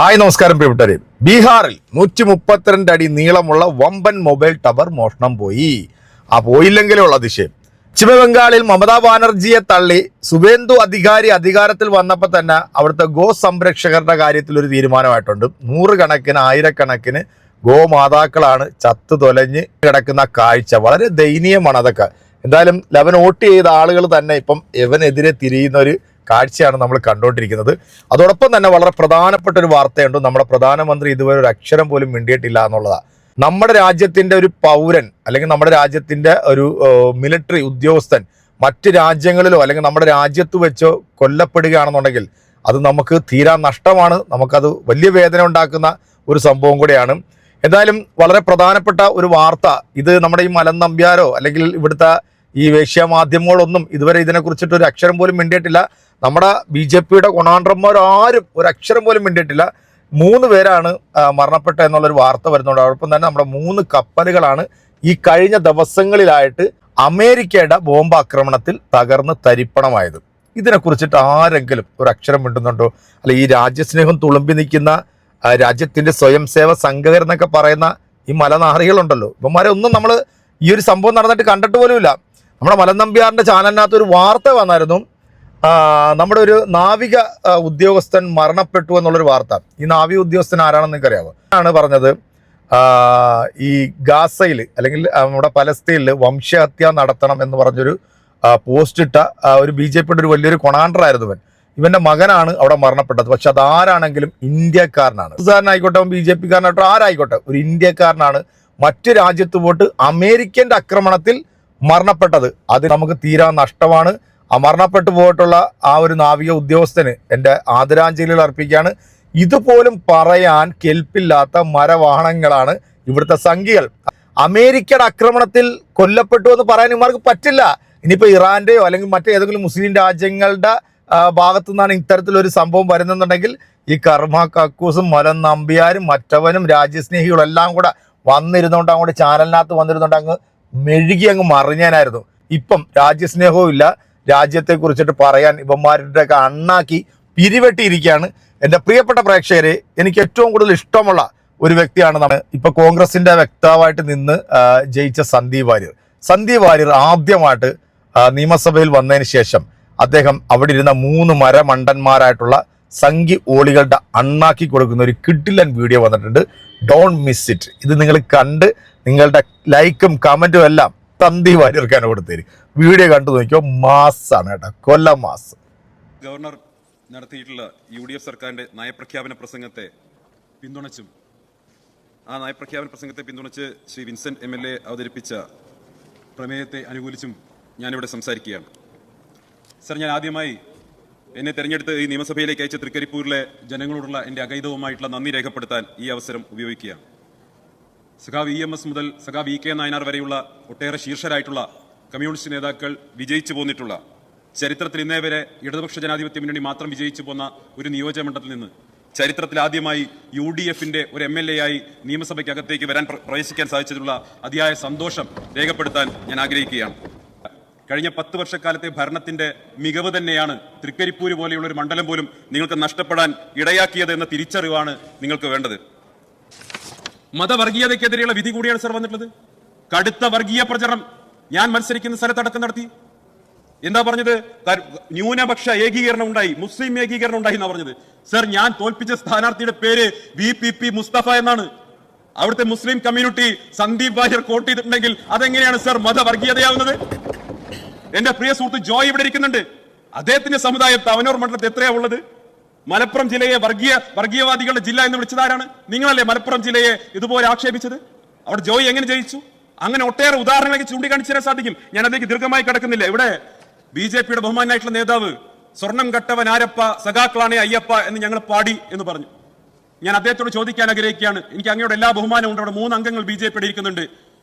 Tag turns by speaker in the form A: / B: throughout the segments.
A: Hi നമസ്കാരം പ്രിയപ്പെട്ടവരെ. ബീഹാറിൽ 132 അടി നീളമുള്ള വമ്പൻ മൊബൈൽ ടവർ മോഷണം പോയി. പോയില്ലെങ്കിലുള്ള അതിശയം. പശ്ചിമബംഗാളിൽ മമതാ ബാനർജിയെ തള്ളി സുവേന്ദു അധികാരി അധികാരത്തിൽ വന്നപ്പോൾ തന്നെ അവിടുത്തെ ഗോ സംരക്ഷകരുടെ കാര്യത്തിൽ ഒരു തീരുമാനമായിട്ടുണ്ട്. നൂറുകണക്കിന് ആയിരക്കണക്കിന് ഗോമാതാക്കളാണ് ചത്തു തൊലഞ്ഞ് കിടക്കുന്ന കാഴ്ച. വളരെ ദയനീയമാണ് അതൊക്കെ. എന്തായാലും ലെവൻ വോട്ട് ചെയ്ത ആളുകൾ തന്നെ ഇപ്പം എവനെതിരെ തിരിയുന്ന ഒരു കാഴ്ചയാണ് നമ്മൾ കണ്ടുകൊണ്ടിരിക്കുന്നത്. അതോടൊപ്പം തന്നെ വളരെ പ്രധാനപ്പെട്ട ഒരു വാർത്തയുണ്ട്. നമ്മുടെ പ്രധാനമന്ത്രി ഇതുവരെ ഒരു അക്ഷരം പോലും മിണ്ടിയിട്ടില്ല എന്നുള്ളതാണ്. നമ്മുടെ രാജ്യത്തിന്റെ ഒരു പൗരൻ അല്ലെങ്കിൽ നമ്മുടെ രാജ്യത്തിന്റെ ഒരു മിലിറ്ററി ഉദ്യോഗസ്ഥൻ മറ്റ് രാജ്യങ്ങളിലോ അല്ലെങ്കിൽ നമ്മുടെ രാജ്യത്ത് വെച്ചോ കൊല്ലപ്പെടുകയാണെന്നുണ്ടെങ്കിൽ അത് നമുക്ക് തീരാ നഷ്ടമാണ്. നമുക്കത് വലിയ വേദന ഉണ്ടാക്കുന്ന ഒരു സംഭവം കൂടെയാണ്. എന്തായാലും വളരെ പ്രധാനപ്പെട്ട ഒരു വാർത്ത. ഇത് നമ്മുടെ ഈ മലൻ നമ്പ്യാരോ അല്ലെങ്കിൽ ഇവിടുത്തെ ഈ വേശ്യ മാധ്യമങ്ങളൊന്നും ഇതുവരെ ഇതിനെക്കുറിച്ചിട്ട് ഒരു അക്ഷരം പോലും മിണ്ടിയിട്ടില്ല. നമ്മുടെ BJP-യുടെ കൊണാണ്ടർമാർ ആരും ഒരു അക്ഷരം പോലും മിണ്ടിയിട്ടില്ല. 3 പേരാണ് മരണപ്പെട്ട എന്നുള്ളൊരു വാർത്ത വരുന്നുണ്ട്. അതോടൊപ്പം തന്നെ നമ്മുടെ 3 കപ്പലുകളാണ് ഈ കഴിഞ്ഞ ദിവസങ്ങളിലായിട്ട് അമേരിക്കയുടെ ബോംബ് ആക്രമണത്തിൽ തകർന്ന് തരിപ്പണമായത്. ഇതിനെക്കുറിച്ചിട്ട് ആരെങ്കിലും ഒരു അക്ഷരം മിണ്ടുന്നുണ്ടോ? അല്ല, ഈ രാജ്യസ്നേഹം തുളുമ്പി നിൽക്കുന്ന രാജ്യത്തിന്റെ സ്വയം സേവ സംഘകർ എന്നൊക്കെ പറയുന്ന ഈ മലനാറികളുണ്ടല്ലോ, ഇവന്മാരെ ഒന്നും നമ്മൾ ഈ ഒരു സംഭവം നടന്നിട്ട് കണ്ടിട്ട് പോലുമില്ല. നമ്മുടെ മലൻ നമ്പ്യാറിന്റെ ചാനലിനകത്ത് ഒരു വാർത്ത വന്നായിരുന്നു. നമ്മുടെ ഒരു നാവിക ഉദ്യോഗസ്ഥൻ മരണപ്പെട്ടു എന്നുള്ളൊരു വാർത്ത. ഈ നാവിക ഉദ്യോഗസ്ഥൻ ആരാണെന്ന് നിങ്ങൾക്കറിയാമോ? ആണ് പറഞ്ഞത് ഈ ഗാസയിൽ അല്ലെങ്കിൽ നമ്മുടെ പലസ്തീനിൽ വംശഹത്യ നടത്തണം എന്ന് പറഞ്ഞൊരു പോസ്റ്റ് ഇട്ട ഒരു BJP-യുടെ ഒരു വലിയൊരു കൊണാണ്ടറായിരുന്നു ഇവൻ. ഇവന്റെ മകനാണ് അവിടെ മരണപ്പെട്ടത്. പക്ഷെ അതാരാണെങ്കിലും ഇന്ത്യക്കാരനാണ്. ആയിക്കോട്ടെ, BJP-കാരനായിട്ടോ ആരായിക്കോട്ടെ, ഒരു ഇന്ത്യക്കാരനാണ്. മറ്റു രാജ്യത്ത് പോയിട്ട് അമേരിക്കന്റെ ആക്രമണത്തിൽ മരണപ്പെട്ടത്. അത് നമുക്ക് തീരാ നഷ്ടമാണ്. മരണപ്പെട്ടു പോയിട്ടുള്ള ആ ഒരു നാവിക ഉദ്യോഗസ്ഥന് എൻ്റെ ആദരാഞ്ജലികൾ അർപ്പിക്കുകയാണ്. ഇതുപോലും പറയാൻ കെൽപ്പില്ലാത്ത മരവാഹനങ്ങളാണ് ഇവിടുത്തെ സംഘികൾ. അമേരിക്കയുടെ ആക്രമണത്തിൽ കൊല്ലപ്പെട്ടു എന്ന് പറയാൻ ഇവർക്ക് പറ്റില്ല. ഇനിയിപ്പോൾ ഇറാന്റെയോ അല്ലെങ്കിൽ മറ്റേതെങ്കിലും മുസ്ലിം രാജ്യങ്ങളുടെ ഭാഗത്തു നിന്നാണ് ഇത്തരത്തിലൊരു സംഭവം വരുന്നുണ്ടെങ്കിൽ ഈ കർമ്മ കക്കൂസും മലൻ നമ്പ്യാരും മറ്റവനും രാജ്യസ്നേഹികളും എല്ലാം കൂടെ വന്നിരുന്നോണ്ട് അങ്ങോട്ട് ചാനലിനകത്ത് വന്നിരുന്നോണ്ട് അങ്ങ് മെഴുകി അങ്ങ് മറിഞ്ഞാനായിരുന്നു. ഇപ്പം രാജ്യസ്നേഹവും ഇല്ല. രാജ്യത്തെ കുറിച്ചിട്ട് പറയാൻ ഇവന്മാരുടെ ഒക്കെ അണ്ണാക്കി പിരിവെട്ടിയിരിക്കുകയാണ്. എൻ്റെ പ്രിയപ്പെട്ട പ്രേക്ഷകരെ, എനിക്ക് ഏറ്റവും കൂടുതൽ ഇഷ്ടമുള്ള ഒരു വ്യക്തിയാണ് നമ്മൾ ഇപ്പൊ കോൺഗ്രസിന്റെ വക്താവായിട്ട് നിന്ന് ജയിച്ച സന്ദീപ് വാര്യർ ആദ്യമായിട്ട് നിയമസഭയിൽ വന്നതിന് ശേഷം അദ്ദേഹം അവിടെ ഇരുന്ന 3 മരമണ്ടന്മാരായിട്ടുള്ള സംഘി ഓളികളുടെ അണ്ണാക്കി കൊടുക്കുന്ന ഒരു കിഡിലൻ വീഡിയോ വന്നിട്ടുണ്ട്. Don't miss it. ഇത് നിങ്ങൾ കണ്ട് നിങ്ങളുടെ ലൈക്കും കമന്റും എല്ലാം സന്ദീപ് വാര്യർക്കാണ് കൊടുത്തേര്. വീഡിയോ കണ്ടു നോക്കിയോ, മാസാണ് കേട്ടോ, കൊല്ലം മാസ്.
B: ഗവർണർ നടത്തിയിട്ടുള്ള UDF സർക്കാരിന്റെ നയപ്രഖ്യാപന പ്രസംഗത്തെ പിന്തുണച്ചും ആ നയപ്രഖ്യാപന പ്രസംഗത്തെ പിന്തുണച്ച് ശ്രീ വിൻസെന്റ് MLA അവതരിപ്പിച്ച പ്രമേയത്തെ അനുകൂലിച്ചും ഞാനിവിടെ സംസാരിക്കുകയാണ്. സർ, ഞാൻ ആദ്യമായി എന്നെ തെരഞ്ഞെടുത്ത് ഈ നിയമസഭയിലേക്ക് അയച്ച തൃക്കരിപ്പൂരിലെ ജനങ്ങളോടുള്ള എൻ്റെ അഗൈതവുമായിട്ടുള്ള നന്ദി രേഖപ്പെടുത്താൻ ഈ അവസരം ഉപയോഗിക്കുകയാണ്. സഖാവ് EMS മുതൽ സഖാവ് EK നായനാർ വരെയുള്ള ഒട്ടേറെ ശീർഷരായിട്ടുള്ള കമ്മ്യൂണിസ്റ്റ് നേതാക്കൾ വിജയിച്ചു പോന്നിട്ടുള്ള, ചരിത്രത്തിൽ ഇന്നേ വരെ ഇടതുപക്ഷ ജനാധിപത്യ മുന്നണി മാത്രം വിജയിച്ചു പോന്ന ഒരു നിയോജകമണ്ഡലത്തിൽ നിന്ന് ചരിത്രത്തിൽ ആദ്യമായി UDF-ന്റെ ഒരു MLA ആയി നിയമസഭയ്ക്കകത്തേക്ക് പ്രവേശിക്കാൻ സാധിച്ചതിലുള്ള അതിയായ സന്തോഷം രേഖപ്പെടുത്താൻ ഞാൻ ആഗ്രഹിക്കുകയാണ്. കഴിഞ്ഞ 10 വർഷക്കാലത്തെ ഭരണത്തിന്റെ മികവ് തന്നെയാണ് തൃക്കരിപ്പൂര് പോലെയുള്ള ഒരു മണ്ഡലം പോലും നിങ്ങൾക്ക് നഷ്ടപ്പെടാൻ ഇടയാക്കിയത് എന്ന തിരിച്ചറിവാണ് നിങ്ങൾക്ക് വേണ്ടത്. മതവർഗീയതയ്ക്കെതിരെയുള്ള വിധി കൂടിയാണ് സർ വന്നിട്ടുള്ളത്. കടുത്ത വർഗീയ പ്രചരണം ഞാൻ മത്സരിക്കുന്ന സ്ഥലത്തടക്കം നടത്തി. എന്താ പറഞ്ഞത്? ന്യൂനപക്ഷ ഏകീകരണം ഉണ്ടായി, മുസ്ലിം ഏകീകരണം ഉണ്ടായി എന്നാ പറഞ്ഞത്. സർ, ഞാൻ തോൽപ്പിച്ച സ്ഥാനാർത്ഥിയുടെ പേര് VPP മുസ്തഫ എന്നാണ്. അവിടുത്തെ Muslim community Sandeep Warrier quote ചെയ്തിട്ടുണ്ടെങ്കിൽ അതെങ്ങനെയാണ് സർ മതവർഗീയതയാവുന്നത്? എന്റെ പ്രിയ സുഹൃത്ത് ജോയ് ഇവിടെ ഇരിക്കുന്നുണ്ട്. അദ്ദേഹത്തിന്റെ സമുദായം തവനൂർ മണ്ഡലത്തിൽ എത്രയാ ഉള്ളത്? മലപ്പുറം ജില്ലയെ വർഗീയവാദികളുടെ ജില്ല എന്ന് വിളിച്ചതാരാണ്? നിങ്ങളല്ലേ മലപ്പുറം ജില്ലയെ ഇതുപോലെ ആക്ഷേപിച്ചത്? അവിടെ ജോയ് എങ്ങനെ ജയിച്ചു? അങ്ങനെ ഒട്ടേറെ ഉദാഹരണങ്ങളൊക്കെ ചൂണ്ടിക്കാണിച്ചു തരാൻ സാധിക്കും. ഞാൻ അതിലേക്ക് ദീർഘമായി കിടക്കുന്നില്ല. ഇവിടെ BJP-യുടെ ബഹുമാനായിട്ടുള്ള നേതാവ് സ്വർണം കട്ടവൻ ആരപ്പ, സഖാക്കളാണേ അയ്യപ്പ എന്ന് ഞങ്ങൾ പാടി എന്ന് പറഞ്ഞു. ഞാൻ അദ്ദേഹത്തോട് ചോദിക്കാൻ ആഗ്രഹിക്കുകയാണ്. എനിക്ക് അങ്ങയുടെ എല്ലാ ബഹുമാനവും ഉണ്ട്. അവിടെ 3 അംഗങ്ങൾ BJP-യുടെ ഇരിക്കുന്നുണ്ട്.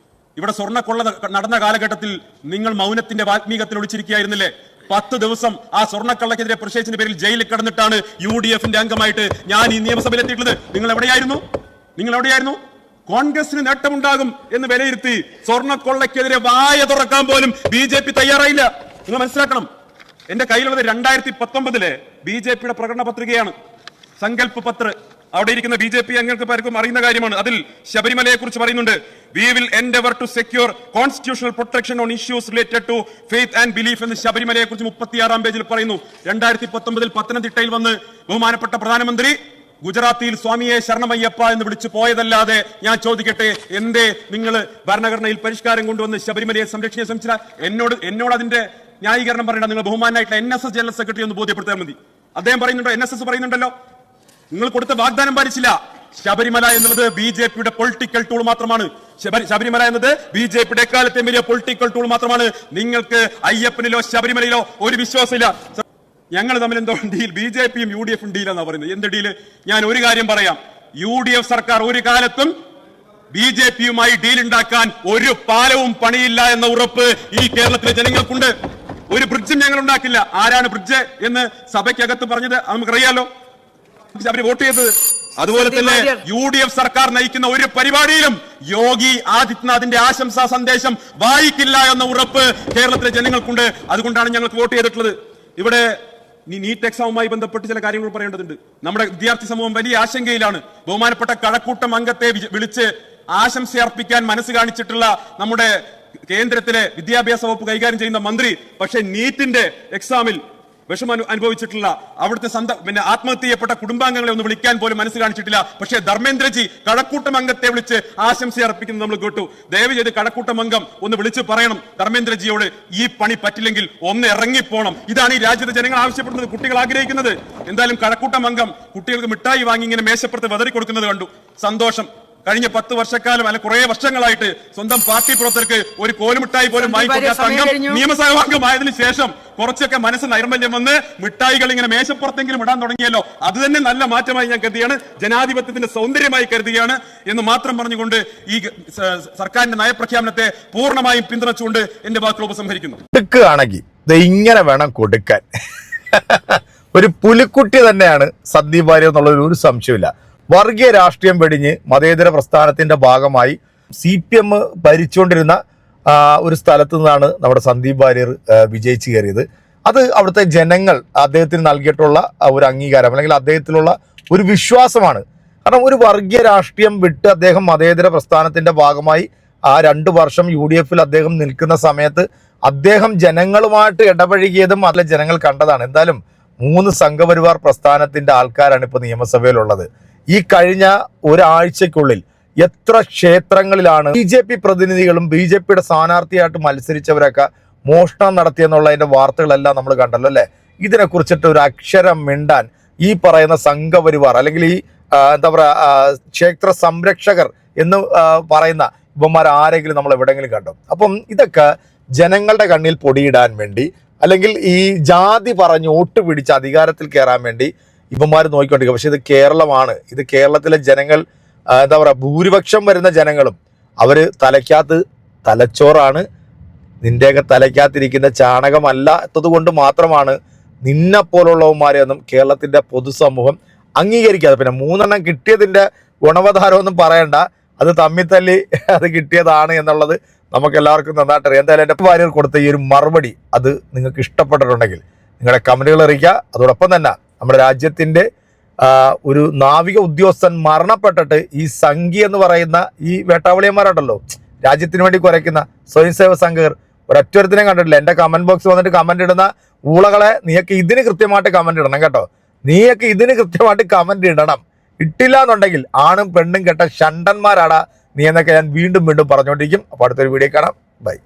B: ഇവിടെ സ്വർണ്ണക്കൊള്ള നടന്ന കാലഘട്ടത്തിൽ നിങ്ങൾ മൗനത്തിന്റെ വാത്മീകത്തിൽ ഒളിച്ചിരിക്കുകയായിരുന്നില്ലേ? 10 ദിവസം ആ സ്വർണ്ണക്കള്ളക്കെതിരെ പ്രതിഷേധത്തിന്റെ പേരിൽ ജയിലിൽ കിടന്നിട്ടാണ് UDF-ന്റെ അംഗമായിട്ട് ഞാൻ ഈ നിയമസഭയിൽ എത്തിയിട്ടുള്ളത്. നിങ്ങൾ എവിടെയായിരുന്നു? കോൺഗ്രസിന് നേട്ടമുണ്ടാകും എന്ന് വിലയിരുത്തി സ്വർണ്ണക്കൊള്ളക്കെതിരെ വായ തുറക്കാൻ പോലും BJP തയ്യാറായില്ല. നിങ്ങൾ മനസ്സിലാക്കണം. എന്റെ കയ്യിലുള്ളത് 2019 BJP-യുടെ പ്രകടന പത്രികയാണ്. സങ്കല്പ് പത്ര അവിടെ ഇരിക്കുന്ന BJP അംഗങ്ങൾക്ക് പലർക്കും അറിയുന്ന കാര്യമാണ്. അതിൽ ശബരിമലയെ കുറിച്ച് പറയുന്നുണ്ട്, we will endeavour to secure constitutional protection on issues related to faith and belief എന്ന് ശബരിമലയെ കുറിച്ച് 36-ാം പേജിൽ പറയുന്നു. 2019 പത്തനംതിട്ടയിൽ വന്ന് ബഹുമാനപ്പെട്ട പ്രധാനമന്ത്രി ഗുജറാത്തിയിൽ സ്വാമിയെ ശരണമയ്യപ്പ എന്ന് വിളിച്ചു പോയതല്ലാതെ ഞാൻ ചോദിക്കട്ടെ, എന്തേ നിങ്ങൾ ഭരണഘടനയിൽ പരിഷ്കാരം കൊണ്ടുവന്ന് ശബരിമലയെ സംരക്ഷിക്കാൻ ശ്രമിച്ചില്ല? എന്നോട് അതിന്റെ ന്യായീകരണം പറയണ്ട. നിങ്ങൾ ബഹുമാനായിട്ടുള്ള NSS ജനറൽ സെക്രട്ടറി ഒന്ന് ബോധ്യപ്പെടുത്താൻ മതി. അദ്ദേഹം പറയുന്നുണ്ടോ, NSS പറയുന്നുണ്ടല്ലോ, നിങ്ങൾ കൊടുത്ത വാഗ്ദാനം പാലിച്ചില്ല. ശബരിമല എന്നത് BJPയുടെ പൊളിറ്റിക്കൽ ടൂൾ മാത്രമാണ്. ശബരിമല എന്നത് BJPയുടെ എക്കാലത്തെയും വലിയ പൊളിറ്റിക്കൽ ടൂൾ മാത്രമാണ്. നിങ്ങൾക്ക് അയ്യപ്പനിലോ ശബരിമലയിലോ ഒരു വിശ്വാസമില്ല. ഞങ്ങൾ തമ്മിൽ എന്തോ ഡീൽ, BJPയും UDF ഡീലെന്നാ പറയുന്നത്. എന്ത് ഡീല്? ഞാൻ ഒരു കാര്യം പറയാം, UDF സർക്കാർ ഒരു കാലത്തും BJPയുമായി ഡീൽ ഉണ്ടാക്കാൻ ഒരു പാലവും പണിയില്ല എന്ന ഉറപ്പ് ഈ കേരളത്തിലെ ജനങ്ങൾക്കുണ്ട്. ഒരു ബ്രിഡ്ജും ഞങ്ങൾ ഉണ്ടാക്കില്ല. ആരാണ് ബ്രിഡ്ജ് എന്ന് സഭയ്ക്കകത്ത് പറഞ്ഞത് നമുക്കറിയാലോ, അവര് വോട്ട് ചെയ്തത്. അതുപോലെ തന്നെ UDF സർക്കാർ നയിക്കുന്ന ഒരു പരിപാടിയിലും യോഗി ആദിത്യനാഥിന്റെ ആശംസാ സന്ദേശം വായിക്കില്ല എന്ന ഉറപ്പ് കേരളത്തിലെ ജനങ്ങൾക്കുണ്ട്. അതുകൊണ്ടാണ് ഞങ്ങൾക്ക് വോട്ട് ചെയ്തിട്ടുള്ളത്. ഇവിടെ നീറ്റ് എക്സാമുമായി ബന്ധപ്പെട്ട് ചില കാര്യങ്ങൾ പറയേണ്ടതുണ്ട്. നമ്മുടെ വിദ്യാർത്ഥി സമൂഹം വലിയ ആശങ്കയിലാണ്. ബഹുമാനപ്പെട്ട കഴക്കൂട്ടം അംഗത്തെ വിളിച്ച് ആശംസ അർപ്പിക്കാൻ മനസ്സ് കാണിച്ചിട്ടുള്ള നമ്മുടെ കേന്ദ്രത്തിലെ വിദ്യാഭ്യാസ വകുപ്പ് കൈകാര്യം ചെയ്യുന്ന മന്ത്രി പക്ഷേ നീറ്റിന്റെ എക്സാമിൽ വിഷമം അനുഭവിച്ചിട്ടുള്ള അവിടുത്തെ ആത്മഹത്യ ചെയ്യപ്പെട്ട കുടുംബാംഗങ്ങളെ ഒന്ന് വിളിക്കാൻ പോലും മനസ്സ് കാണിച്ചിട്ടില്ല. പക്ഷേ ധർമ്മേന്ദ്രജി കഴക്കൂട്ടം അംഗത്തെ വിളിച്ച് ആശംസ അർപ്പിക്കുന്നത് നമ്മൾ കേട്ടു. ദയവ് ചെയ്ത് കഴക്കൂട്ടം അംഗം ഒന്ന് വിളിച്ച് പറയണം ധർമ്മേന്ദ്രജിയോട്, ഈ പണി പറ്റില്ലെങ്കിൽ ഒന്ന് ഇറങ്ങിപ്പോണം. ഇതാണ് ഈ രാജ്യത്തെ ജനങ്ങൾ ആവശ്യപ്പെടുന്നത്, കുട്ടികൾ ആഗ്രഹിക്കുന്നത്. എന്തായാലും കഴക്കൂട്ടം അംഗം കുട്ടികൾക്ക് മിഠായി വാങ്ങി ഇങ്ങനെ മേശപ്പുറത്ത് വെതറി കൊടുക്കുന്നത് കണ്ടു. സന്തോഷം. കഴിഞ്ഞ 10 വർഷക്കാലം അല്ല കുറെ വർഷങ്ങളായിട്ട് സ്വന്തം പാർട്ടി പ്രവർത്തകർക്ക് ഒരു കോലുമിഠായി പോലും വാങ്ങിക്കൊടുക്കാത്ത അംഗം നിയമസഭാംഗമായതിനു ശേഷം കുറച്ചൊക്കെ മനസ്സ് നൈർമല്യം വന്ന് മിഠായികൾ ഇങ്ങനെ മേശപ്പുറത്തെങ്കിലും ഇടാൻ തുടങ്ങിയല്ലോ. അത് തന്നെ നല്ല മാറ്റമായി ഞാൻ കരുതിയാണ്, ജനാധിപത്യത്തിന്റെ സൗന്ദര്യമായി കരുതുകയാണ് എന്ന് മാത്രം പറഞ്ഞുകൊണ്ട് ഈ സർക്കാരിന്റെ നയപ്രഖ്യാപനത്തെ പൂർണ്ണമായും പിന്തുണച്ചുകൊണ്ട് എന്റെ വാക്കുകൾ ഉപസംഹരിക്കുന്നു.
A: കൊടുക്കുകയാണെങ്കിൽ ഇങ്ങനെ വേണം കൊടുക്കാൻ. ഒരു പുലിക്കുട്ടി തന്നെയാണ് സന്ദീപ് വാര്യർ എന്നുള്ളതിൽ ഒരു സംശയമില്ല. വർഗീയ രാഷ്ട്രീയം വെടിഞ്ഞ് മതേതര പ്രസ്ഥാനത്തിന്റെ ഭാഗമായി CPM ഭരിച്ചുകൊണ്ടിരുന്ന ഒരു സ്ഥലത്തു നിന്നാണ് നമ്മുടെ സന്ദീപ് വാര്യർ വിജയിച്ചു കയറിയത്. അത് അവിടുത്തെ ജനങ്ങൾ അദ്ദേഹത്തിന് നൽകിയിട്ടുള്ള ഒരു അംഗീകാരം അല്ലെങ്കിൽ അദ്ദേഹത്തിലുള്ള ഒരു വിശ്വാസമാണ്. കാരണം ഒരു വർഗീയ രാഷ്ട്രീയം വിട്ട് അദ്ദേഹം മതേതര പ്രസ്ഥാനത്തിന്റെ ഭാഗമായി ആ 2 വർഷം UDFൽ അദ്ദേഹം നിൽക്കുന്ന സമയത്ത് അദ്ദേഹം ജനങ്ങളുമായിട്ട് ഇടപഴകിയതും അതിലെ ജനങ്ങൾ കണ്ടതാണ്. എന്തായാലും 3 സംഘപരിവാർ പ്രസ്ഥാനത്തിന്റെ ആൾക്കാരാണ് ഇപ്പോൾ നിയമസഭയിലുള്ളത്. ഈ കഴിഞ്ഞ ഒരാഴ്ചക്കുള്ളിൽ എത്ര ക്ഷേത്രങ്ങളിലാണ് BJP പ്രതിനിധികളും BJPയുടെ സ്ഥാനാർത്ഥിയായിട്ട് മത്സരിച്ചവരൊക്കെ മോഷണം നടത്തിയെന്നുള്ളതിന്റെ വാർത്തകളെല്ലാം നമ്മൾ കണ്ടല്ലോ അല്ലെ. ഇതിനെക്കുറിച്ചിട്ട് ഒരു അക്ഷരം മിണ്ടാൻ ഈ പറയുന്ന സംഘപരിവാർ അല്ലെങ്കിൽ ഈ എന്താ പറയുക ക്ഷേത്ര സംരക്ഷകർ എന്ന് പറയുന്ന ഇവന്മാർ ആരെങ്കിലും നമ്മൾ എവിടെയെങ്കിലും കണ്ടോ? അപ്പം ഇതൊക്കെ ജനങ്ങളുടെ കണ്ണിൽ പൊടിയിടാൻ വേണ്ടി അല്ലെങ്കിൽ ഈ ജാതി പറഞ്ഞ് വോട്ട് പിടിച്ച് അധികാരത്തിൽ കയറാൻ വേണ്ടി ഇവന്മാർ നോക്കിക്കൊണ്ടിരിക്കുക. പക്ഷെ ഇത് കേരളമാണ്. ഇത് കേരളത്തിലെ ജനങ്ങൾ എന്താ പറയുക, ഭൂരിപക്ഷം വരുന്ന ജനങ്ങളും അവര് തലയ്ക്കകത്ത് തലച്ചോറാണ്. നിന്റെയൊക്കെ തലയ്ക്കകത്തിരിക്കുന്ന ചാണകമല്ലാത്തത് കൊണ്ട് മാത്രമാണ് നിന്നെ പോലുള്ളവന്മാരെ ഒന്നും കേരളത്തിന്റെ പൊതുസമൂഹം അംഗീകരിക്കാതെ. പിന്നെ 3 കിട്ടിയതിന്റെ ഗുണവധാരമൊന്നും പറയണ്ട, അത് തമ്മിത്തല്ലി അത് കിട്ടിയതാണ് എന്നുള്ളത് നമുക്ക് എല്ലാവർക്കും നന്നായിട്ട് അറിയാം. എന്തായാലും എൻ്റെ വാര്യർ കൊടുത്ത ഈ ഒരു മറുപടി അത് നിങ്ങൾക്ക് ഇഷ്ടപ്പെട്ടിട്ടുണ്ടെങ്കിൽ നിങ്ങളുടെ കമന്റുകൾ അറിയിക്കുക. അതോടൊപ്പം തന്നെ നമ്മുടെ രാജ്യത്തിന്റെ ഒരു നാവിക ഉദ്യോഗസ്ഥൻ മരണപ്പെട്ടിട്ട് ഈ സംഘി എന്ന് പറയുന്ന ഈ വേട്ടാവളിയന്മാരുണ്ടല്ലോ, രാജ്യത്തിന് വേണ്ടി കുരയ്ക്കുന്ന സ്വയം സേവ സംഘർ ഒരൊറ്റൊരുത്തിനെ കണ്ടിട്ടില്ല. എൻ്റെ കമന്റ് ബോക്സ് വന്നിട്ട് കമന്റ് ഇടുന്ന ഊളകളെ, നീയൊക്കെ ഇതിന് കൃത്യമായിട്ട് കമന്റ് ഇടണം കേട്ടോ. നീയൊക്കെ ഇതിന് കൃത്യമായിട്ട് കമന്റ് ഇടണം. ഇട്ടില്ല എന്നുണ്ടെങ്കിൽ ആണും പെണ്ണും കെട്ട ഷണ്ടന്മാരാടാ നീ എന്നൊക്കെ ഞാൻ വീണ്ടും പറഞ്ഞുകൊണ്ടിരിക്കും. അപ്പോൾ അടുത്തൊരു വീഡിയോ കാണാം. ബൈ.